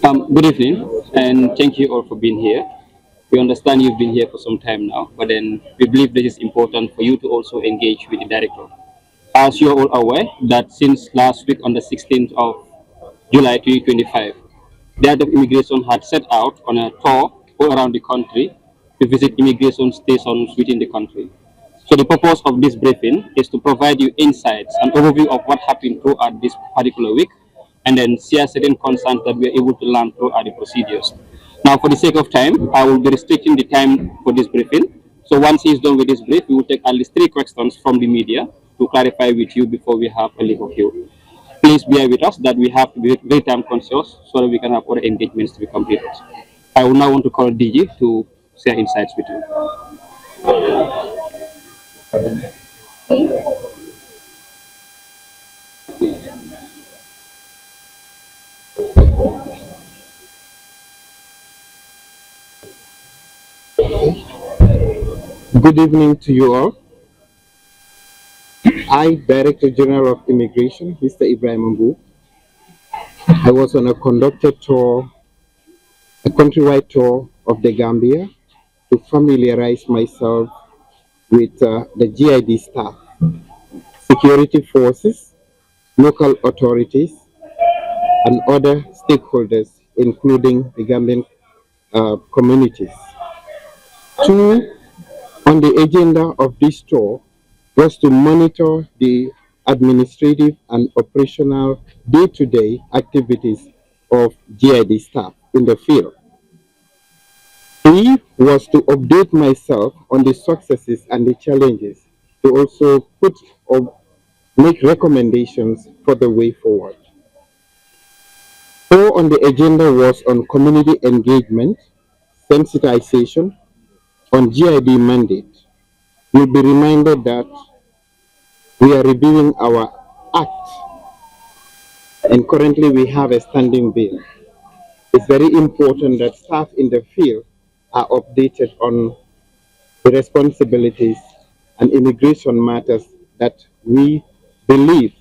Good evening, and thank you all for being here. We understand you've been here for some time now, but then we believe this is important for you to also engage with the director. As you're all aware, that since last week on the 16th of July 2025, the Head of Immigration had set out on a tour all around the country to visit immigration stations within the country. So the purpose of this briefing is to provide you insights and overview of what happened throughout this particular week, and then share certain concerns that we are able to learn throughout the procedures. Now, for the sake of time, I will be restricting the time for this briefing. So once he's done with this brief, we will take at least 3 questions from the media to clarify with you before we have a leave of you. Please bear with us that we have to be very time conscious so that we can have other engagements to be completed. I will now want to call DG to share insights with you. Good evening to you all. I, Director General of Immigration, Mr. Ibrahim Mbu. I was on a conducted tour, a countrywide tour of the Gambia to familiarize myself with the GID staff, security forces, local authorities, and other stakeholders, including the Gambian communities. Two, on the agenda of this tour was to monitor the administrative and operational day-to-day activities of GID staff in the field. Three was to update myself on the successes and the challenges, to also put or make recommendations for the way forward. Four on the agenda was on community engagement, sensitization, on GID mandate. You'll be reminded that we are reviewing our act, and currently we have a standing bill. It's very important that staff in the field are updated on the responsibilities and immigration matters that we believe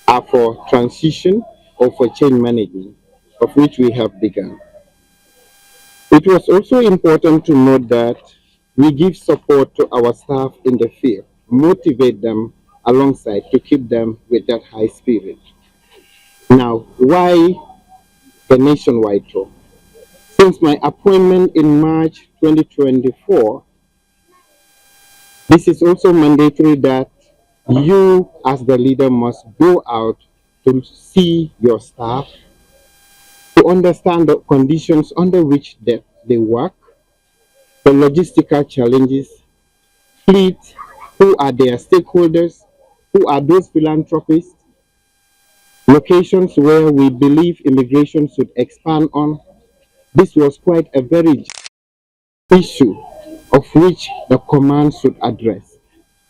are for transition or for change management, of which we have begun. It was also important to note that we give support to our staff in the field, motivate them alongside to keep them with that high spirit. Now, why the nationwide tour? Since my appointment in March 2024, this is also mandatory that you as the leader must go out to see your staff, to understand the conditions under which they work, the logistical challenges, fleet, who are their stakeholders, who are those philanthropists, locations where we believe immigration should expand on. This was quite a very issue of which the command should address.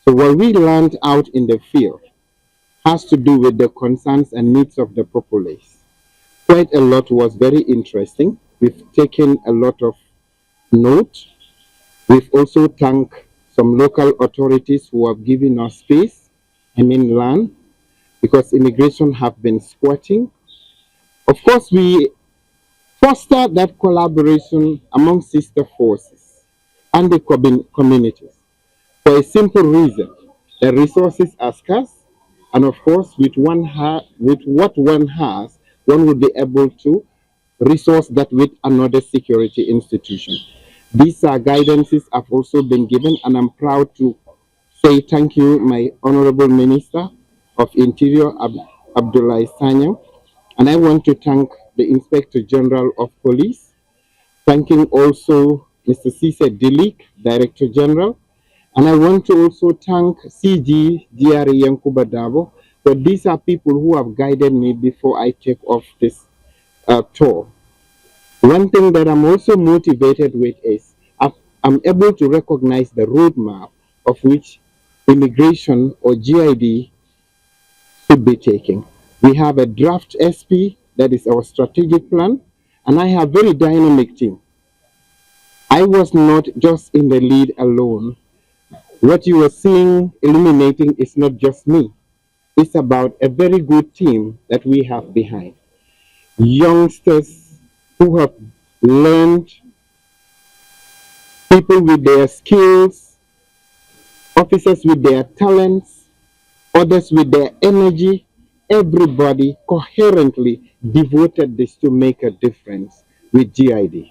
So what we learned out in the field has to do with the concerns and needs of the populace. Quite a lot was very interesting. We've taken a lot of note. We've also thanked some local authorities who have given us space, land, because immigration have been squatting. Of course, we foster that collaboration among sister forces and the communities for a simple reason. The resources are scarce, and of course, with what one has, one would be able to resource that with another security institution. These guidances have also been given, and I'm proud to say thank you, my Honorable Minister of Interior, Abdullah Sanyang, and I want to thank the Inspector General of Police, thanking also Mr. Cisse Dilik, Director General, and I want to also thank CG GRE Yankuba Dabo, but these are people who have guided me before I take off this tour. One thing that I'm also motivated with is I'm able to recognize the roadmap of which immigration or GID should be taking. We have a draft SP, that is our strategic plan, and I have a very dynamic team. I was not just in the lead alone. What you are seeing illuminating is not just me. It's about a very good team that we have behind. youngsters who have learned, people with their skills, officers with their talents, others with their energy, everybody coherently devoted this to make a difference with GID.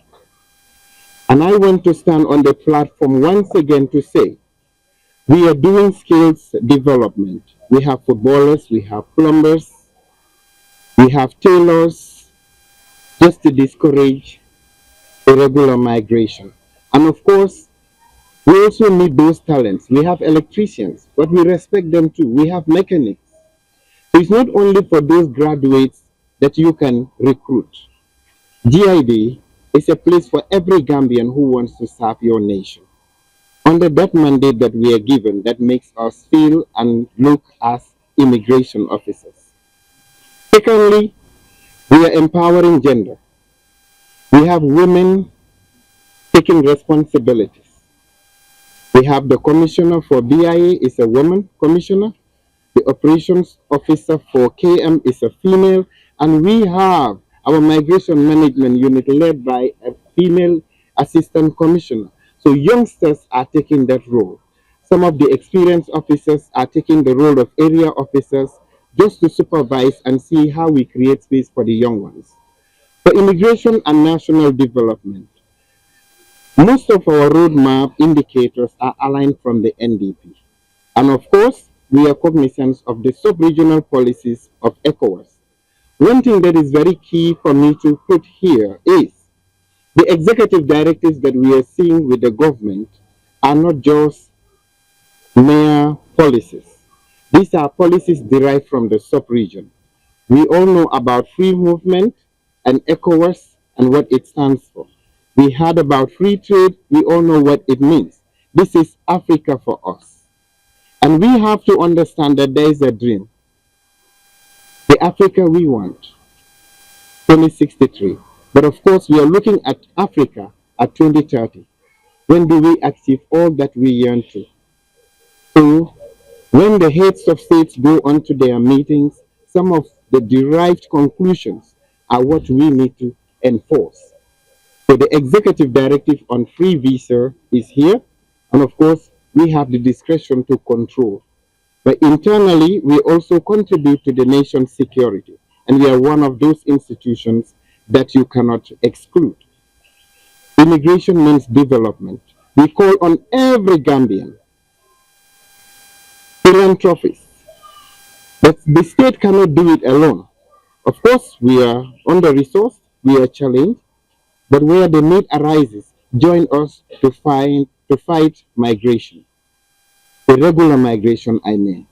And I want to stand on the platform once again to say, we are doing skills development. We have footballers, we have plumbers, we have tailors, just to discourage irregular migration. And of course, we also need those talents. We have electricians, but we respect them too. We have mechanics. So it's not only for those graduates that you can recruit. GID is a place for every Gambian who wants to serve your nation. Under that mandate that we are given, that makes us feel and look as immigration officers. Secondly, we are empowering gender. We have women taking responsibilities. We have the commissioner for BIA is a woman commissioner. The operations officer for KM is a female. And we have our migration management unit led by a female assistant commissioner. So youngsters are taking that role. Some of the experienced officers are taking the role of area officers just to supervise and see how we create space for the young ones. For immigration and national development, most of our roadmap indicators are aligned from the NDP. And of course, we are cognizant of the sub-regional policies of ECOWAS. One thing that is very key for me to put here is the executive directives that we are seeing with the government are not just mere policies. These are policies derived from the sub-region. We all know about free movement and ECOWAS and what it stands for. We heard about free trade. We all know what it means. This is Africa for us. And we have to understand that there is a dream. The Africa we want, 2063. But of course, we are looking at Africa at 2030. When do we achieve all that we yearn to? So, when the heads of states go on to their meetings, some of the derived conclusions are what we need to enforce. So the executive directive on free visa is here. And of course, we have the discretion to control. But internally, we also contribute to the nation's security. And we are one of those institutions that you cannot exclude. Immigration means development. We call on every Gambian, philanthropists, but the state cannot do it alone. Of course, we are under-resourced, we are challenged, but where the need arises, join us to fight migration, irregular migration, I mean.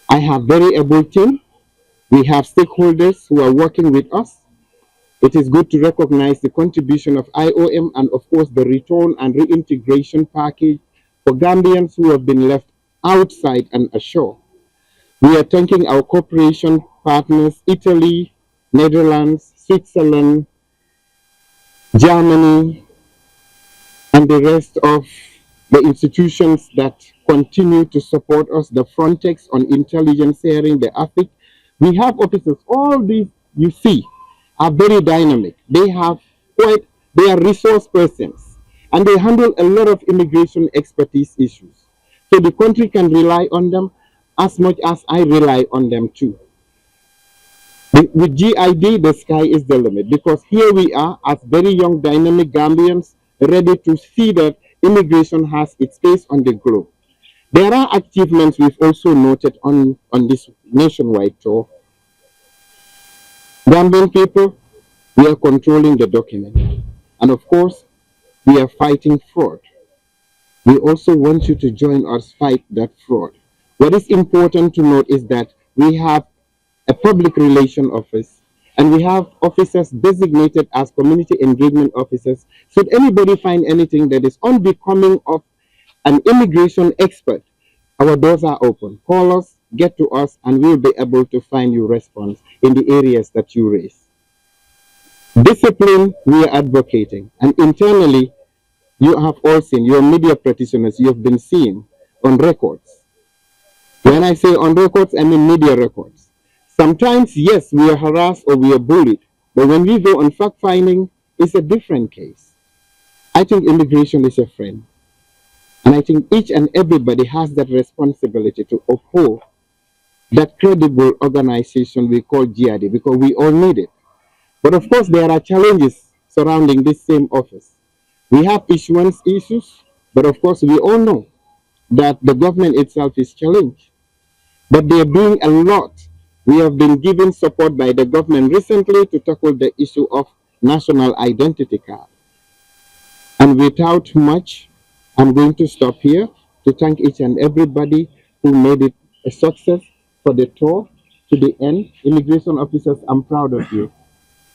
I have very able team. We have stakeholders who are working with us. It is good to recognize the contribution of IOM and of course the return and reintegration package for Gambians who have been left outside and ashore. We are thanking our cooperation partners, Italy, Netherlands, Switzerland, Germany, and the rest of the institutions that continue to support us, the Frontex on intelligence sharing, the AFIC. We have officers, all these you see are very dynamic. They are resource persons and they handle a lot of immigration expertise issues. So the country can rely on them as much as I rely on them too. With GID, the sky is the limit because here we are as very young dynamic Gambians ready to see that immigration has its place on the globe. There are achievements we've also noted on this nationwide tour. Gambian people, we are controlling the document. And of course, we are fighting fraud. We also want you to join us fight that fraud. What is important to note is that we have a public relation office and we have officers designated as community engagement officers. Should anybody find anything that is unbecoming of an immigration expert, our doors are open. Call us, get to us, and we'll be able to find you response in the areas that you raise. Discipline, we are advocating. And internally, you have all seen, your media practitioners, you have been seeing on records. When I say on records, I mean media records. Sometimes, yes, we are harassed or we are bullied, But when we go on fact finding, it's a different case. I think immigration is a friend. And I think each and everybody has that responsibility to uphold that credible organization we call GID because we all need it. But of course, there are challenges surrounding this same office. We have issuance issues, but of course, we all know that the government itself is challenged. But they are doing a lot. We have been given support by the government recently to tackle the issue of national identity card. And without much, I'm going to stop here to thank each and everybody who made it a success for the tour to the end. Immigration officers, I'm proud of you.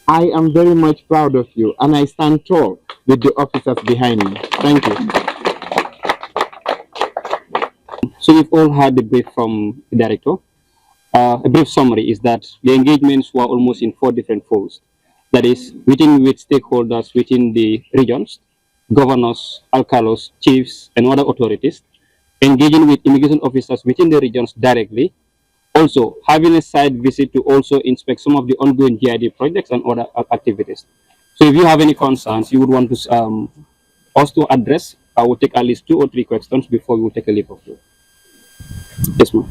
I am very much proud of you, and I stand tall with the officers behind me. Thank you. So we've all had the brief from the director. A brief summary is that the engagements were almost in 4 different folds. That is, within with stakeholders within the regions, governors, alcalos, chiefs, and other authorities, engaging with immigration officers within the regions directly, also having a site visit to also inspect some of the ongoing GID projects and other activities. So if you have any concerns you would want to us to address, I will take at least 2 or 3 questions before we will take a leap of you. Yes, ma'am.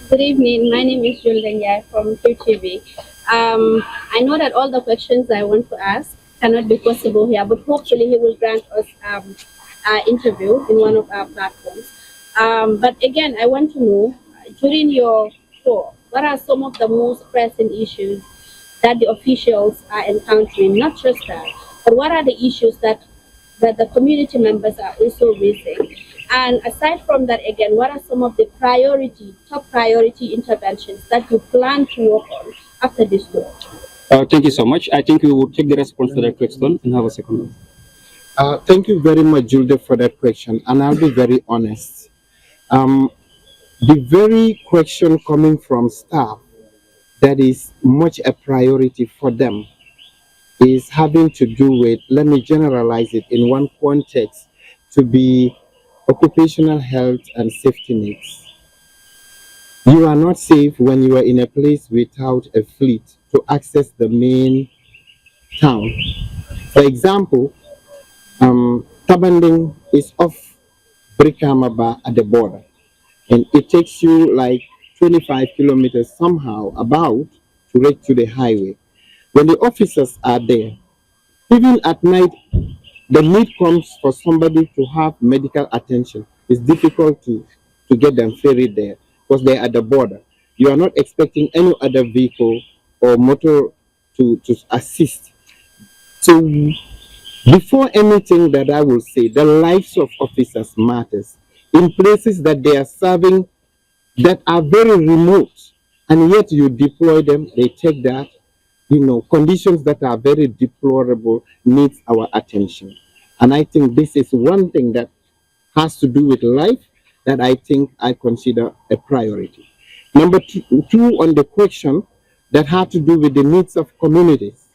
Good evening. My name is Julia Nyai from QTV. I know that all the questions I want to ask cannot be possible here, but hopefully he will grant us an interview in one of our platforms. But again, I want to know, during your tour, what are some of the most pressing issues that the officials are encountering? Not just that, but what are the issues that the community members are also raising? And aside from that, again, what are some of the top priority interventions that you plan to work on after this tour? Thank you so much. I think we will take the response to that question and have a second one. Thank you very much, Julia, for that question. And I'll be very honest. The very question coming from staff that is much a priority for them is having to do with, let me generalize it in one context, to be occupational health and safety needs. You are not safe when you are in a place without a fleet to access the main town. For example, Tabanding is off Brikamaba at the border, and it takes you like 25 kilometers somehow about to reach to the highway. When the officers are there, even at night, the need comes for somebody to have medical attention. It's difficult to get them ferried there because they're at the border. You are not expecting any other vehicle or motor to assist. So before anything that I will say, the lives of officers matters. In places that they are serving that are very remote, and yet you deploy them, they take that. Conditions that are very deplorable needs our attention. And I think this is one thing that has to do with life that I think I consider a priority. Number two on the question that had to do with the needs of communities.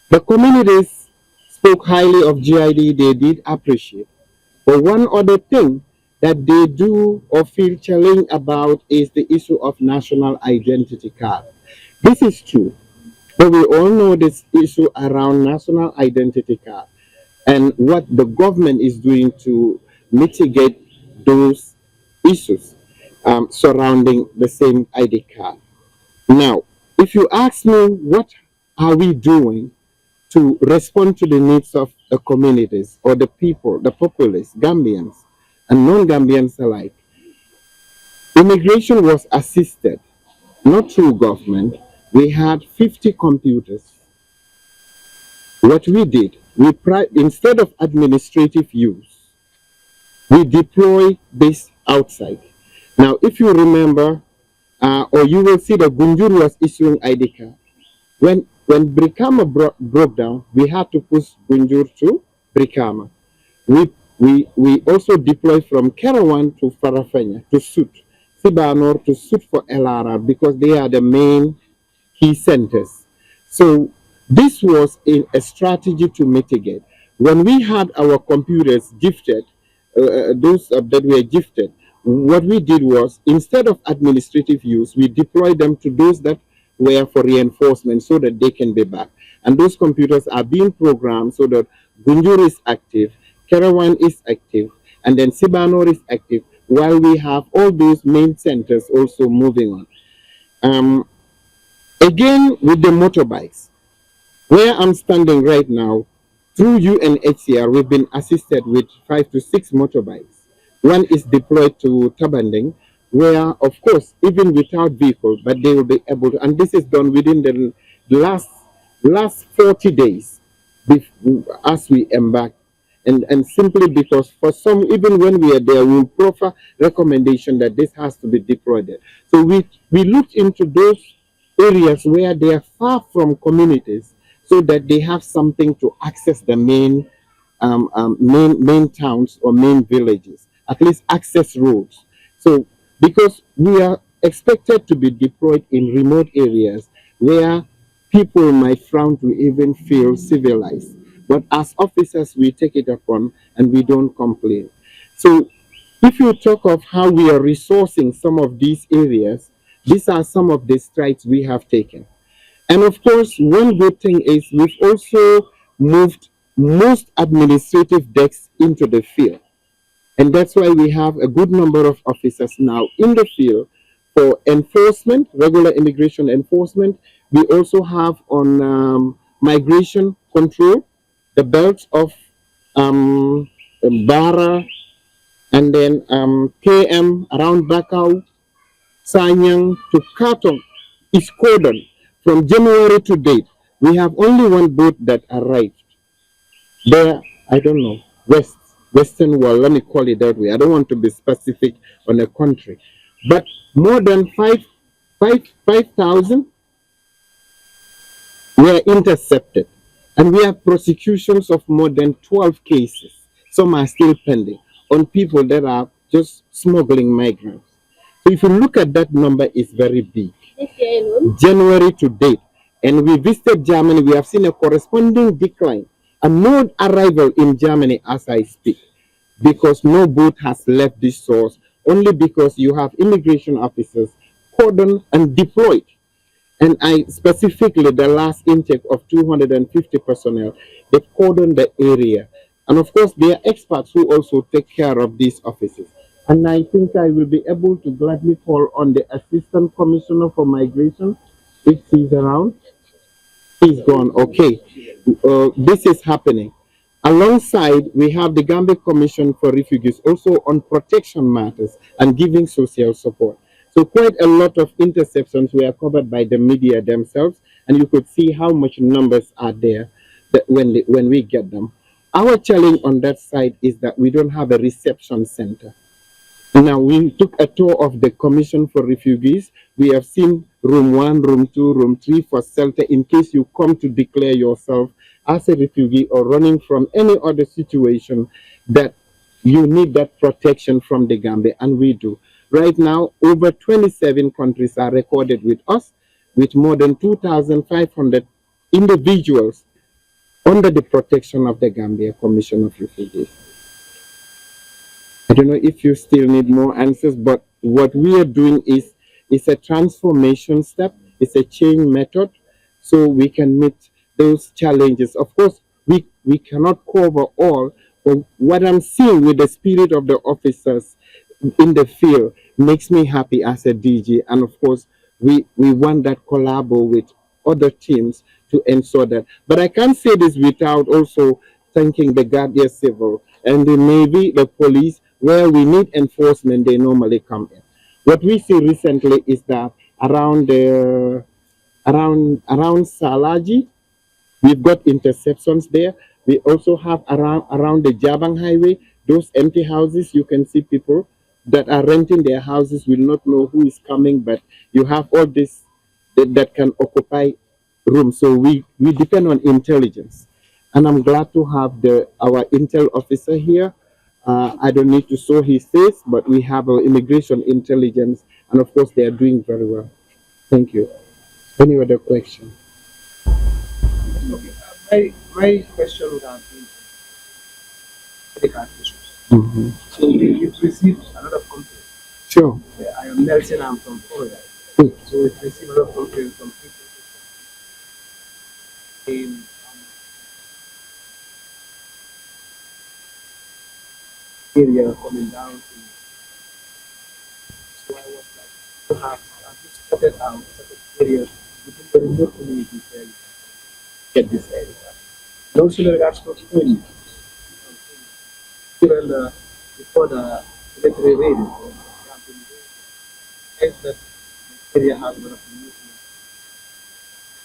The communities spoke highly of GID, they did appreciate. But one other thing that they do or feel challenged about is the issue of national identity card. This is true. But we all know this issue around national identity card and what the government is doing to mitigate those issues surrounding the same ID card. Now, if you ask me what are we doing to respond to the needs of the communities or the people, the populace, Gambians and non-Gambians alike, immigration was assisted, not through government. We had 50 computers. What we did, instead of administrative use, we deploy this outside. Now, if you remember, or you will see that Gunjur was issuing ID card. When Brikama broke down, we had to push Gunjur to Brikama. We also deployed from Kerawan to Farafenya to Sut, Sibanor to Sut for LRR because they are the main key centers. So this was a strategy to mitigate. When we had our computers gifted, those that were gifted, what we did was, instead of administrative use, we deployed them to those that were for reinforcement so that they can be back. And those computers are being programmed so that Gunjur is active, Kerawan is active, and then Sibanor is active, while we have all those main centers also moving on. Again, with the motorbikes, where I'm standing right now, through UNHCR, we've been assisted with 5 to 6 motorbikes. One is deployed to Tabandeng, where, of course, even without vehicle, but they will be able to, and this is done within the last 40 days as we embark. And simply because for some, even when we are there, we will proffer recommendation that this has to be deployed there. So we looked into those areas where they are far from communities so that they have something to access the main towns or main villages, at least access roads. So because we are expected to be deployed in remote areas where people might frown to even feel civilized. But as officers, we take it upon and we don't complain. So if you talk of how we are resourcing some of these areas, these are some of the strides we have taken. And of course, one good thing is we've also moved most administrative desks into the field. And that's why we have a good number of officers now in the field for enforcement, regular immigration enforcement. We also have on migration control, the belts of Bara, and then KM around Bakau, Sanyang to Katong is cordoned from January to date. We have only one boat that arrived there. I don't know, Western world, let me call it that way. I don't want to be specific on a country, but more than 5,000 were intercepted, and we have prosecutions of more than 12 cases. Some are still pending on people that are just smuggling migrants. So if you look at that number, it's very big. This year alone? January to date. And we visited Germany, we have seen a corresponding decline, and no arrival in Germany as I speak, because no boat has left this source, only because you have immigration officers cordoned and deployed. And I specifically, the last intake of 250 personnel, they cordoned the area. And of course, there are experts who also take care of these offices. And I think I will be able to gladly call on the Assistant Commissioner for Migration, if he's around. He's gone, okay. This is happening. Alongside, we have the Gambia Commission for Refugees also on protection matters and giving social support. So quite a lot of interceptions were covered by the media themselves, and you could see how much numbers are there that when we get them. Our challenge on that side is that we don't have a reception center. Now, we took a tour of the Commission for Refugees. We have seen room 1, room 2, room 3 for shelter in case you come to declare yourself as a refugee or running from any other situation that you need that protection from the Gambia, and we do. Right now, over 27 countries are recorded with us, with more than 2,500 individuals under the protection of the Gambia Commission of Refugees. I don't know if you still need more answers, but what we are doing is a transformation step, it's a change method, so we can meet those challenges. Of course, we cannot cover all, but what I'm seeing with the spirit of the officers in the field makes me happy as a DG. And of course, we want that collabo with other teams to ensure that. But I can't say this without also thanking the Guardia Civil and the Navy, the police, where we need enforcement, they normally come in. What we see recently is that around Salaji, we've got interceptions there. We also have around the Jabang Highway, those empty houses, you can see people that are renting their houses will not know who is coming, but you have all this that can occupy rooms. So we depend on intelligence. And I'm glad to have our intel officer here. I don't need to show his face, but we have our immigration intelligence, and of course they are doing very well. Thank you. Any other question? Okay. My question would have been medical issues. Mm-hmm. So you've received a lot of complaints. Sure. I am Nelson, I'm from Florida. So we've received a lot of complaints from people in area coming down to. So I was like, perhaps I've just spotted out certain areas within the remote communities where you can get this area. And also in regards to training, even before the military raid, is that the area has a lot of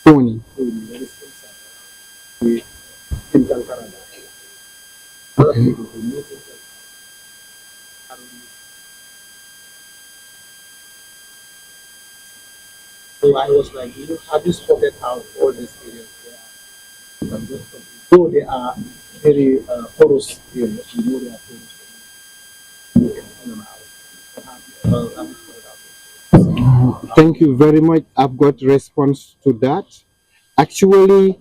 Tony. training that is inside the in Canada. A lot of people who move into so I was like, have you spotted out all these areas there? And just, though they are very porous areas, you know they are porous. You can find them out. But have you spotted out? Thank you very much. I've got response to that. Actually,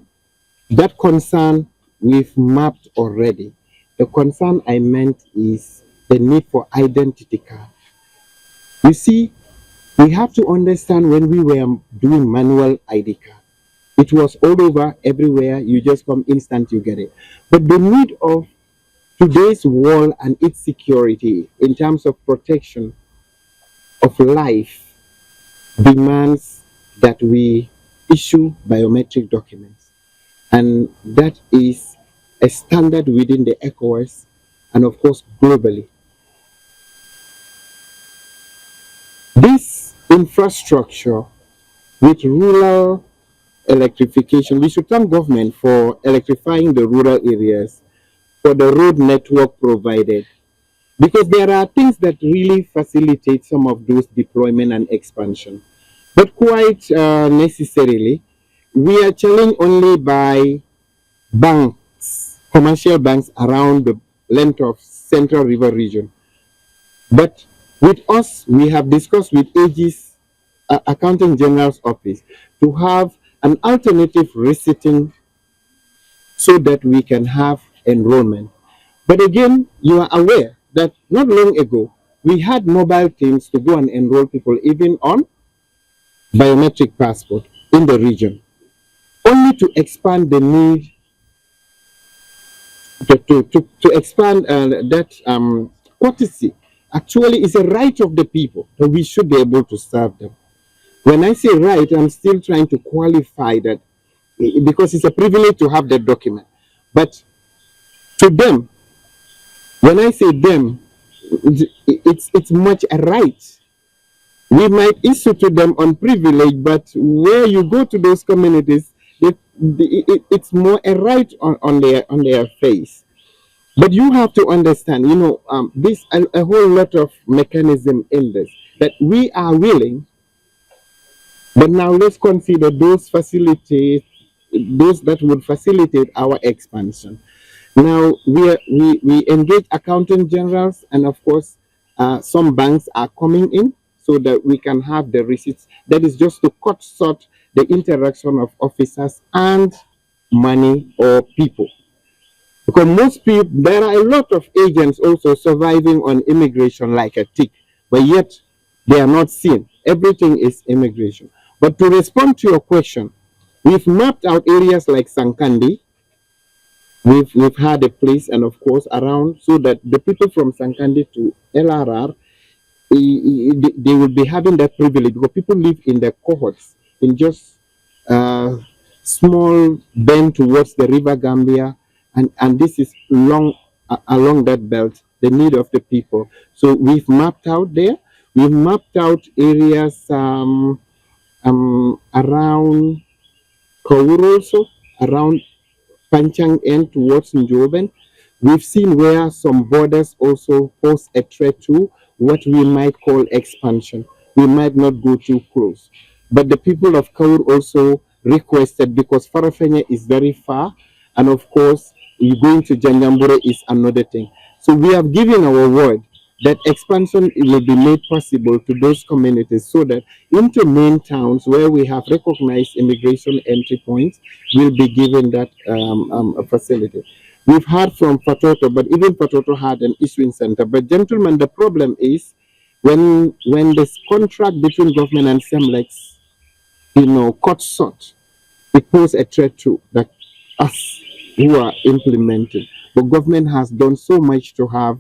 that concern we've mapped already. The concern I meant is the need for identity card. You see, we have to understand when we were doing manual ID card, it was all over everywhere. You just come instant, you get it. But the need of today's world and its security in terms of protection of life demands that we issue biometric documents. And that is a standard within the ECOWAS and of course globally. This infrastructure with rural electrification, we should thank government for electrifying the rural areas, for the road network provided, because there are things that really facilitate some of those deployment and expansion. But quite necessarily, we are challenged only by banks, commercial banks around the length of Central River region. But with us, we have discussed with AG's Accountant General's office to have an alternative receipting so that we can have enrollment. But again, you are aware that not long ago, we had mobile teams to go and enroll people even on biometric passport in the region, only to expand the need, to expand that courtesy. Actually, it's a right of the people that we should be able to serve them. When I say right, I'm still trying to qualify that because it's a privilege to have that document. But to them, when I say them, it's much a right. We might issue to them on privilege, but where you go to those communities, it's more a right on their face. But you have to understand, this a whole lot of mechanism in this that we are willing. But now let's consider those that would facilitate our expansion. Now we engage accountant generals, and of course, some banks are coming in so that we can have the receipts. That is just to cut short the interaction of officers and money or people. Because most people, there are a lot of agents also surviving on immigration like a tick, but yet they are not seen. Everything is immigration. But to respond to your question, we've mapped out areas like Sankandi. We've had a place, and of course around, so that the people from Sankandi to LRR, they will be having that privilege because people live in the cohorts in just small bend towards the river Gambia, and this is along that belt, the need of the people. So we've mapped out there. We've mapped out areas around Kaur also, around Panchang end towards Njoben. We've seen where some borders also pose a threat to what we might call expansion. We might not go too close. But the people of Kaur also requested, because Farafenye is very far, and of course, going to Janjambure is another thing. So we have given our word that expansion will be made possible to those communities, so that into main towns where we have recognized immigration entry points will be given that facility. We've heard from Patoto, but even Patoto had an issuing center. But gentlemen, the problem is when this contract between government and SEMLEX, cut short, it poses a threat to that us who are implementing. The government has done so much to have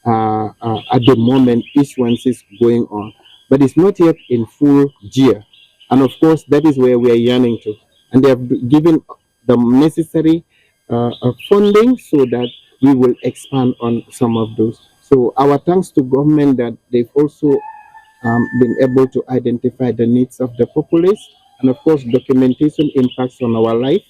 at the moment issuances going on, but it's not yet in full gear. And of course, that is where we are yearning to. And they have given the necessary funding so that we will expand on some of those. So our thanks to government that they've also been able to identify the needs of the populace, and of course documentation impacts on our life,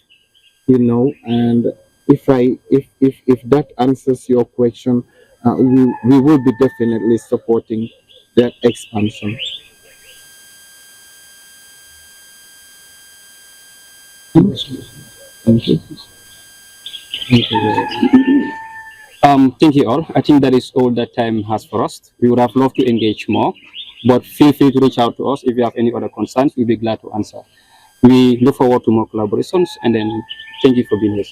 and if that answers your question, we will be definitely supporting that expansion. Thank you. Thank you. Thank you all. I think that is all that time has for us. We would have loved to engage more, but feel free to reach out to us if you have any other concerns. We'll be glad to answer. We look forward to more collaborations, and then thank you for being here.